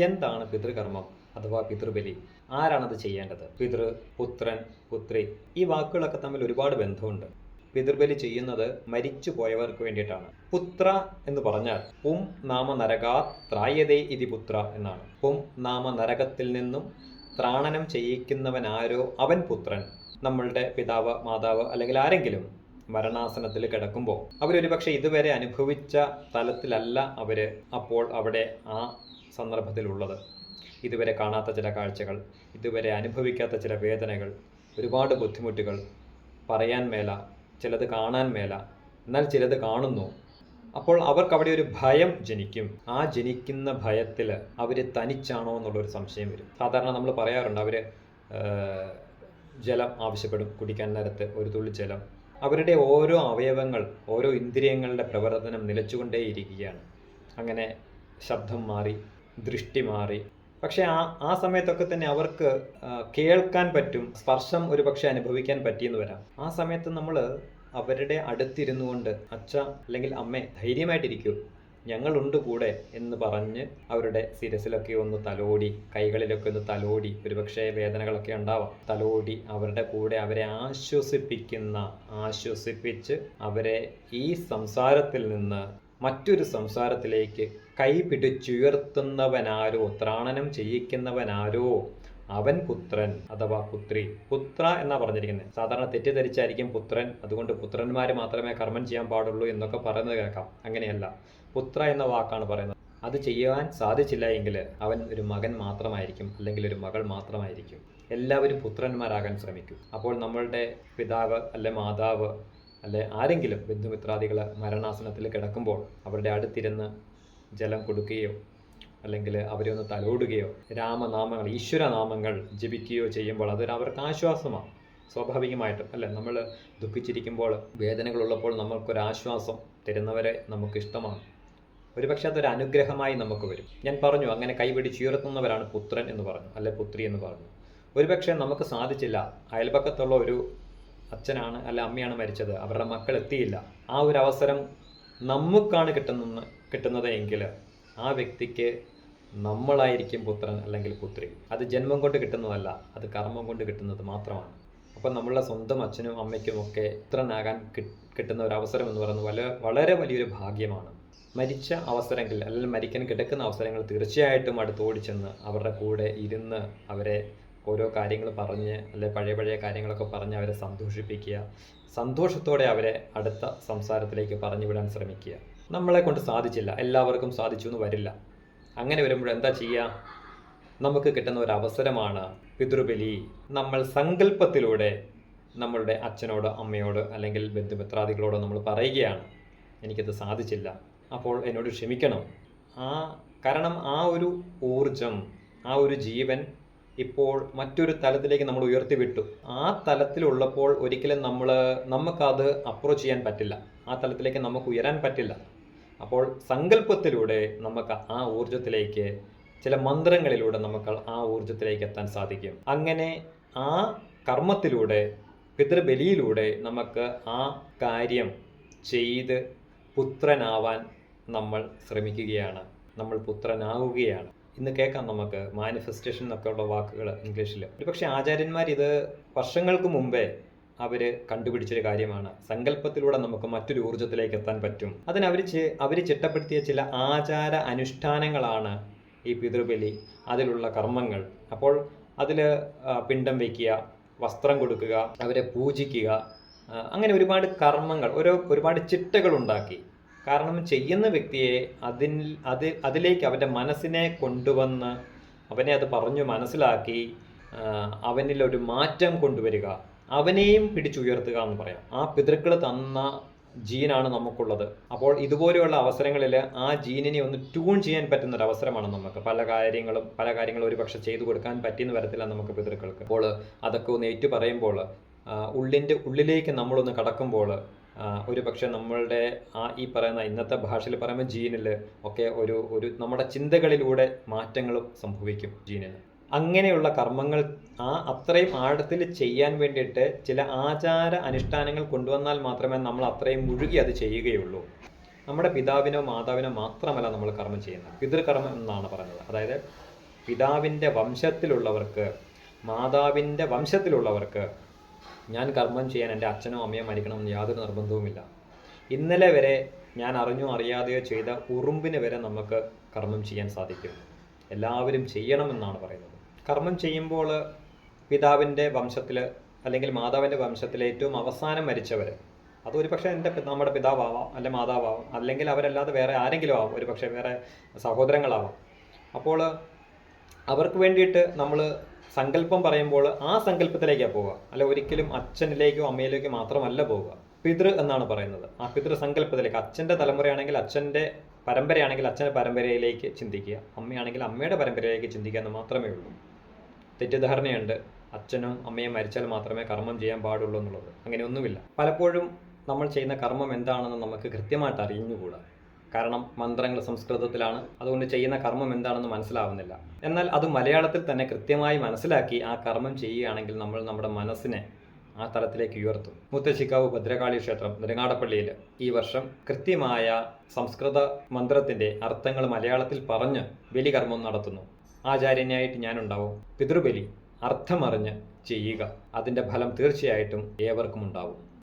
എന്താണ് പിതൃകർമ്മം അഥവാ പിതൃബലി? ആരാണത് ചെയ്യേണ്ടത്? പിതൃ, പുത്രൻ, പുത്രി, ഈ വാക്കുകളൊക്കെ തമ്മിൽ ഒരുപാട് ബന്ധമുണ്ട്. പിതൃബലി ചെയ്യുന്നത് മരിച്ചു പോയവർക്ക് വേണ്ടിയിട്ടാണ്. പുത്ര എന്ന് പറഞ്ഞാൽ പും നാമ നരകാ ത്രായതേ ഇതി പുത്ര എന്നാണ്. പും നാമ നരകത്തിൽ നിന്നും ത്രാണനം ചെയ്യിക്കുന്നവനാരോ അവൻ പുത്രൻ. നമ്മളുടെ പിതാവ്, മാതാവ് അല്ലെങ്കിൽ ആരെങ്കിലും മരണാസനത്തിൽ കിടക്കുമ്പോൾ അവരൊരു പക്ഷേ ഇതുവരെ അനുഭവിച്ച തലത്തിലല്ല അവര് അപ്പോൾ അവിടെ ആ സന്ദർഭത്തിലുള്ളത്. ഇതുവരെ കാണാത്ത ചില കാഴ്ചകൾ, ഇതുവരെ അനുഭവിക്കാത്ത ചില വേദനകൾ, ഒരുപാട് ബുദ്ധിമുട്ടുകൾ, പറയാൻ മേല, ചിലത് കാണാൻ മേല, എന്നാൽ ചിലത് കാണുന്നു. അപ്പോൾ അവർക്ക് അവിടെ ഒരു ഭയം ജനിക്കും. ആ ജനിക്കുന്ന ഭയത്തിൽ അവർ തനിച്ചാണോ എന്നുള്ളൊരു സംശയം വരും. സാധാരണ നമ്മൾ പറയാറുണ്ട്, അവർ ജലം ആവശ്യപ്പെടും കുടിക്കാൻ നേരത്ത്, ഒരു തുള്ളി ജലം. അവരുടെ ഓരോ അവയവങ്ങൾ, ഓരോ ഇന്ദ്രിയങ്ങളുടെ പ്രവർത്തനം നിലച്ചുകൊണ്ടേയിരിക്കുകയാണ്. അങ്ങനെ ശബ്ദം മാറി, ദൃഷ്ടി മാറി. പക്ഷെ ആ സമയത്തൊക്കെ തന്നെ അവർക്ക് കേൾക്കാൻ പറ്റും, സ്പർശം ഒരു പക്ഷെ അനുഭവിക്കാൻ പറ്റിയെന്ന് വരാം. ആ സമയത്ത് നമ്മൾ അവരുടെ അടുത്തിരുന്നു കൊണ്ട് അച്ഛ അല്ലെങ്കിൽ അമ്മേ ധൈര്യമായിട്ടിരിക്കൂ, ഞങ്ങളുണ്ട് കൂടെ എന്ന് പറഞ്ഞ് അവരുടെ ശിരസിലൊക്കെ ഒന്ന് തലോടി, കൈകളിലൊക്കെ ഒന്ന് തലോടി, ഒരുപക്ഷെ വേദനകളൊക്കെ ഉണ്ടാവാം, തലോടി അവരുടെ കൂടെ അവരെ ആശ്വസിപ്പിച്ച് അവരെ ഈ സംസാരത്തിൽ നിന്ന് മറ്റൊരു സംസാരത്തിലേക്ക് കൈ പിടിച്ചുയർത്തുന്നവനാരോ, ത്രാണനം ചെയ്യിക്കുന്നവനാരോ അവൻ പുത്രൻ അഥവാ പുത്രി. പുത്ര എന്നാ പറഞ്ഞിരിക്കുന്നത്. സാധാരണ തെറ്റിദ്ധരിച്ചായിരിക്കും പുത്രൻ, അതുകൊണ്ട് പുത്രന്മാർ മാത്രമേ കർമ്മം ചെയ്യാൻ പാടുള്ളൂ എന്നൊക്കെ പറയുന്നത് കേൾക്കാം. അങ്ങനെയല്ല, പുത്ര എന്ന വാക്കാണ് പറയുന്നത്. അത് ചെയ്യാൻ സാധിച്ചില്ല എങ്കിൽ അവൻ ഒരു മകൻ മാത്രമായിരിക്കും, അല്ലെങ്കിൽ ഒരു മകൾ മാത്രമായിരിക്കും. എല്ലാവരും പുത്രന്മാരാകാൻ ശ്രമിക്കും. അപ്പോൾ നമ്മളുടെ പിതാവ് അല്ലെ മാതാവ് അല്ലെ ആരെങ്കിലും ബന്ധുമിത്രാദികൾ മരണാസനത്തിൽ കിടക്കുമ്പോൾ അവരുടെ അടുത്തിരുന്ന് ജലം കൊടുക്കുകയോ അല്ലെങ്കിൽ അവരെ ഒന്ന് തലോടുകയോ രാമനാമങ്ങൾ, ഈശ്വരനാമങ്ങൾ ജപിക്കുകയോ ചെയ്യുമ്പോൾ അതൊരു അവർക്ക് ആശ്വാസമാണ്. സ്വാഭാവികമായിട്ടും അല്ലേ, നമ്മൾ ദുഃഖിച്ചിരിക്കുമ്പോൾ, വേദനകളുള്ളപ്പോൾ നമ്മൾക്കൊരാശ്വാസം തരുന്നവരെ നമുക്കിഷ്ടമാണ്. ഒരുപക്ഷെ അതൊരു അനുഗ്രഹമായി നമുക്ക് വരും. ഞാൻ പറഞ്ഞു, അങ്ങനെ കൈപിടിച്ചുയർത്തുന്നവരാണ് പുത്രൻ എന്ന് പറഞ്ഞു, അല്ലെ പുത്രി എന്ന് പറഞ്ഞു. ഒരുപക്ഷെ നമുക്ക് സാധിച്ചില്ല, അയൽപക്കത്തുള്ള ഒരു അച്ഛനാണ് അല്ല അമ്മയാണ് മരിച്ചത്, അവരുടെ മക്കൾ എത്തിയില്ല, ആ ഒരു അവസരം നമുക്കാണ് കിട്ടുന്നത് എങ്കിൽ ആ വ്യക്തിക്ക് നമ്മളായിരിക്കും പുത്രൻ അല്ലെങ്കിൽ പുത്രി. അത് ജന്മം കൊണ്ട് കിട്ടുന്നതല്ല, അത് കർമ്മം കൊണ്ട് കിട്ടുന്നത് മാത്രമാണ്. അപ്പം നമ്മളുടെ സ്വന്തം അച്ഛനും അമ്മയ്ക്കും ഒക്കെ പുത്രനാകാൻ കിട്ടുന്ന ഒരു അവസരം എന്ന് പറയുന്നത് വളരെ വലിയൊരു ഭാഗ്യമാണ്. മരിച്ച അവസരങ്ങളിൽ അല്ലെങ്കിൽ മരിക്കാൻ കിടക്കുന്ന അവസരങ്ങൾ തീർച്ചയായിട്ടും അടുത്തോടി ചെന്ന് അവരുടെ കൂടെ ഇരുന്ന് അവരെ ഓരോ കാര്യങ്ങൾ പറഞ്ഞ് അല്ലെ പഴയ കാര്യങ്ങളൊക്കെ പറഞ്ഞ് അവരെ സന്തോഷിപ്പിക്കുക, സന്തോഷത്തോടെ അവരെ അടുത്ത സംസാരത്തിലേക്ക് പറഞ്ഞു വിടാൻ ശ്രമിക്കുക. നമ്മളെ കൊണ്ട് സാധിച്ചില്ല, എല്ലാവർക്കും സാധിച്ചു എന്ന് വരില്ല. അങ്ങനെ വരുമ്പോൾ എന്താ ചെയ്യുക? നമുക്ക് കിട്ടുന്ന ഒരു അവസരമാണ് പിതൃബലി. നമ്മൾ സങ്കല്പത്തിലൂടെ നമ്മളുടെ അച്ഛനോട് അമ്മയോട് അല്ലെങ്കിൽ ബന്ധുമിത്രാദികളോട് നമ്മൾ പറയുകയാണ്, എനിക്കത് സാധിച്ചില്ല, അപ്പോൾ എന്നോട് ക്ഷമിക്കണം. കാരണം ആ ഒരു ഊർജം, ആ ഒരു ജീവൻ ഇപ്പോൾ മറ്റൊരു തലത്തിലേക്ക് നമ്മൾ ഉയർത്തിവിട്ടു. ആ തലത്തിലുള്ളപ്പോൾ ഒരിക്കലും നമുക്കത് അപ്രോച്ച് ചെയ്യാൻ പറ്റില്ല, ആ തലത്തിലേക്ക് നമുക്ക് ഉയരാൻ പറ്റില്ല. അപ്പോൾ സങ്കല്പത്തിലൂടെ നമുക്ക് ആ ഊർജത്തിലേക്ക്, ചില മന്ത്രങ്ങളിലൂടെ നമുക്ക് ആ ഊർജത്തിലേക്ക് എത്താൻ സാധിക്കും. അങ്ങനെ ആ കർമ്മത്തിലൂടെ, പിതൃബലിയിലൂടെ നമുക്ക് ആ കാര്യം ചെയ്ത് പുത്രനാവാൻ നമ്മൾ ശ്രമിക്കുകയാണ്, നമ്മൾ പുത്രനാവുകയാണ്. ഇന്ന് കേൾക്കാം നമുക്ക് മാനിഫെസ്റ്റേഷൻ എന്നൊക്കെ ഉള്ള വാക്കുകൾ ഇംഗ്ലീഷിൽ. പക്ഷേ ആചാര്യന്മാർ ഇത് വർഷങ്ങൾക്ക് മുമ്പേ അവർ കണ്ടുപിടിച്ചൊരു കാര്യമാണ്. സങ്കല്പത്തിലൂടെ നമുക്ക് മറ്റൊരു ഊർജത്തിലേക്ക് എത്താൻ പറ്റും. അതിന് അവർ ചിട്ടപ്പെടുത്തിയ ചില ആചാര അനുഷ്ഠാനങ്ങളാണ് ഈ പിതൃബലി, അതിലുള്ള കർമ്മങ്ങൾ. അപ്പോൾ അതിൽ പിണ്ടം വയ്ക്കുക, വസ്ത്രം കൊടുക്കുക, അവരെ പൂജിക്കുക, അങ്ങനെ ഒരുപാട് കർമ്മങ്ങൾ, ഒരുപാട് ചിട്ടകൾ ഉണ്ടാക്കി. കാരണം ചെയ്യുന്ന വ്യക്തിയെ അതിലേക്ക് അവൻ്റെ മനസ്സിനെ കൊണ്ടുവന്ന് അവനെ അത് പറഞ്ഞു മനസ്സിലാക്കി അവനിലൊരു മാറ്റം കൊണ്ടുവരിക, അവനെയും പിടിച്ചുയർത്തുക എന്ന് പറയാം. ആ പിതൃക്കൾ തന്ന ജീനാണ് നമുക്കുള്ളത്. അപ്പോൾ ഇതുപോലെയുള്ള അവസരങ്ങളിൽ ആ ജീനിനെ ഒന്ന് ട്യൂൺ ചെയ്യാൻ പറ്റുന്ന ഒരു അവസരമാണ് നമുക്ക്. പല കാര്യങ്ങളും ഒരു പക്ഷെ ചെയ്തു കൊടുക്കാൻ പറ്റിയെന്ന് വരത്തില്ല നമുക്ക് പിതൃക്കൾക്ക്. അപ്പോൾ അതൊക്കെ ഒന്ന് ഏറ്റു പറയുമ്പോൾ, ഉള്ളിലേക്ക് നമ്മളൊന്ന് കടക്കുമ്പോൾ ഒരു പക്ഷെ നമ്മളുടെ ഈ പറയുന്ന ഇന്നത്തെ ഭാഷയിൽ പറയുമ്പോൾ ജീനിൽ ഒക്കെ ഒരു നമ്മുടെ ചിന്തകളിലൂടെ മാറ്റങ്ങളും സംഭവിക്കും ജീനിന്. അങ്ങനെയുള്ള കർമ്മങ്ങൾ അത്രയും ആഴത്തിൽ ചെയ്യാൻ വേണ്ടിയിട്ട് ചില ആചാര അനുഷ്ഠാനങ്ങൾ കൊണ്ടുവന്നാൽ മാത്രമേ നമ്മൾ അത്രയും മുഴുകി അത് ചെയ്യുകയുള്ളൂ. നമ്മുടെ പിതാവിനോ മാതാവിനോ മാത്രമല്ല നമ്മൾ കർമ്മം ചെയ്യുന്നത്. പിതൃകർമ്മം എന്നാണ് പറഞ്ഞത്. അതായത് പിതാവിൻ്റെ വംശത്തിലുള്ളവർക്ക്, മാതാവിൻ്റെ വംശത്തിലുള്ളവർക്ക് ഞാൻ കർമ്മം ചെയ്യാൻ എൻ്റെ അച്ഛനോ അമ്മയോ മരിക്കണമെന്ന് യാതൊരു നിർബന്ധവുമില്ല. ഇന്നലെ വരെ ഞാൻ അറിഞ്ഞോ അറിയാതെയോ ചെയ്ത ഉറുമ്പിന് വരെ നമുക്ക് കർമ്മം ചെയ്യാൻ സാധിക്കും. എല്ലാവരും ചെയ്യണമെന്നാണ് പറയുന്നത്. കർമ്മം ചെയ്യുമ്പോൾ പിതാവിൻ്റെ വംശത്തിൽ അല്ലെങ്കിൽ മാതാവിൻ്റെ വംശത്തിൽ ഏറ്റവും അവസാനം മരിച്ചവർ, അതൊരു പക്ഷേ നമ്മുടെ പിതാവാവാം, അല്ലെങ്കിൽ മാതാവാം, അല്ലെങ്കിൽ അവരല്ലാതെ വേറെ ആരെങ്കിലും ആവാം, ഒരു പക്ഷേ വേറെ സഹോദരങ്ങളാവാം. അപ്പോൾ അവർക്ക് വേണ്ടിയിട്ട് നമ്മൾ സങ്കല്പം പറയുമ്പോൾ ആ സങ്കല്പത്തിലേക്കാണ് പോവുക, അല്ല ഒരിക്കലും അച്ഛനിലേക്കോ അമ്മയിലേക്കോ മാത്രമല്ല പോവുക. പിതൃ എന്നാണ് പറയുന്നത്. ആ പിതൃ സങ്കല്പത്തിലേക്ക്, അച്ഛൻ്റെ തലമുറയാണെങ്കിൽ അച്ഛൻ്റെ പരമ്പരയാണെങ്കിൽ അച്ഛൻ്റെ പരമ്പരയിലേക്ക് ചിന്തിക്കുക, അമ്മയാണെങ്കിൽ അമ്മയുടെ പരമ്പരയിലേക്ക് ചിന്തിക്കുക എന്ന് മാത്രമേ ഉള്ളൂ. തെറ്റിദ്ധാരണയുണ്ട്, അച്ഛനും അമ്മയും മരിച്ചാൽ മാത്രമേ കർമ്മം ചെയ്യാൻ പാടുള്ളൂ എന്നുള്ളത്. അങ്ങനെയൊന്നുമില്ല. പലപ്പോഴും നമ്മൾ ചെയ്യുന്ന കർമ്മം എന്താണെന്ന് നമുക്ക് കൃത്യമായിട്ട് അറിഞ്ഞുകൂടാ. കാരണം മന്ത്രങ്ങൾ സംസ്കൃതത്തിലാണ്, അതുകൊണ്ട് ചെയ്യുന്ന കർമ്മം എന്താണെന്ന് മനസ്സിലാവുന്നില്ല. എന്നാൽ അത് മലയാളത്തിൽ തന്നെ കൃത്യമായി മനസ്സിലാക്കി ആ കർമ്മം ചെയ്യുകയാണെങ്കിൽ നമ്മൾ നമ്മുടെ മനസ്സിനെ ആ തലത്തിലേക്ക് ഉയർത്തും. മുത്തശ്ശിക്കാവ് ഭദ്രകാളി ക്ഷേത്രം നെടുങ്ങാടപ്പള്ളിയിൽ ഈ വർഷം കൃത്യമായ സംസ്കൃത മന്ത്രത്തിൻ്റെ അർത്ഥങ്ങൾ മലയാളത്തിൽ പറഞ്ഞ് ബലികർമ്മം നടത്തുന്നു. ആചാര്യനായിട്ട് ഞാനുണ്ടാവും. പിതൃബലി അർത്ഥമറിഞ്ഞ് ചെയ്യുക, അതിൻ്റെ ഫലം തീർച്ചയായിട്ടും ഏവർക്കും ഉണ്ടാവും.